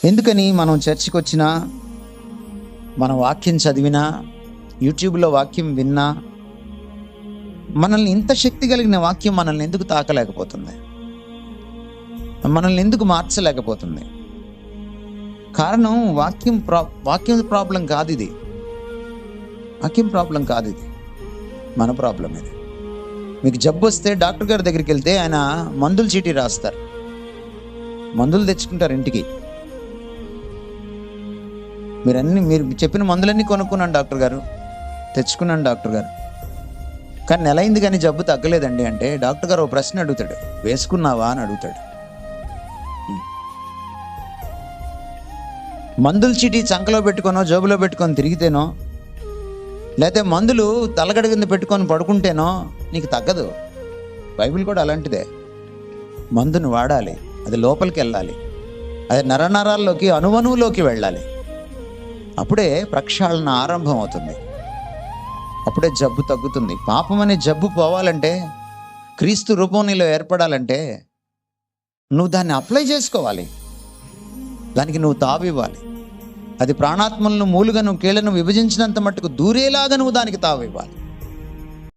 ఎందుకని మనం చర్చికి వచ్చినా, మన వాక్యం చదివినా, యూట్యూబ్లో వాక్యం విన్నా, మనల్ని ఇంత శక్తి కలిగిన వాక్యం మనల్ని ఎందుకు తాకలేకపోతుంది? మనల్ని ఎందుకు మార్చలేకపోతుంది? కారణం వాక్యం ప్రాబ్లం కాదు ఇది. వాక్యం ప్రాబ్లం కాదు ఇది, మన ప్రాబ్లం ఇది. మీకు జబ్బు వస్తే డాక్టర్ గారి దగ్గరికి వెళ్తే ఆయన మందుల చీటీ రాస్తారు, మందులు తెచ్చుకుంటారు ఇంటికి. మీరు చెప్పిన మందులన్నీ కొనుక్కున్నాను డాక్టర్ గారు, తెచ్చుకున్నాను డాక్టర్ గారు, కానీ నెల అయింది కానీ జబ్బు తగ్గలేదండి అంటే డాక్టర్ గారు ఓ ప్రశ్న అడుగుతాడు, వేసుకున్నావా అని అడుగుతాడు. మందుల చీటీ చంకలో పెట్టుకోనో జోబులో పెట్టుకొని తిరిగితేనో, లేకపోతే మందులు తలగడ కింద పెట్టుకొని పడుకుంటేనో నీకు తగ్గదు. బైబిల్ కూడా అలాంటిదే. మందును వాడాలి, అది లోపలికి వెళ్ళాలి, అది నరనరాల్లోకి అణువణువులోకి వెళ్ళాలి. అప్పుడే ప్రక్షాళన ఆరంభం అవుతుంది, అప్పుడే జబ్బు తగ్గుతుంది. పాపం అనే జబ్బు పోవాలంటే, క్రీస్తు రూపం నీలో ఏర్పడాలంటే నువ్వు దాన్ని అప్లై చేసుకోవాలి, దానికి నువ్వు తావివ్వాలి. అది ప్రాణాత్మలను మూలుగా నువ్వు కీళ్లను విభజించినంత మట్టుకు దూరేలాగా నువ్వు దానికి తావివ్వాలి.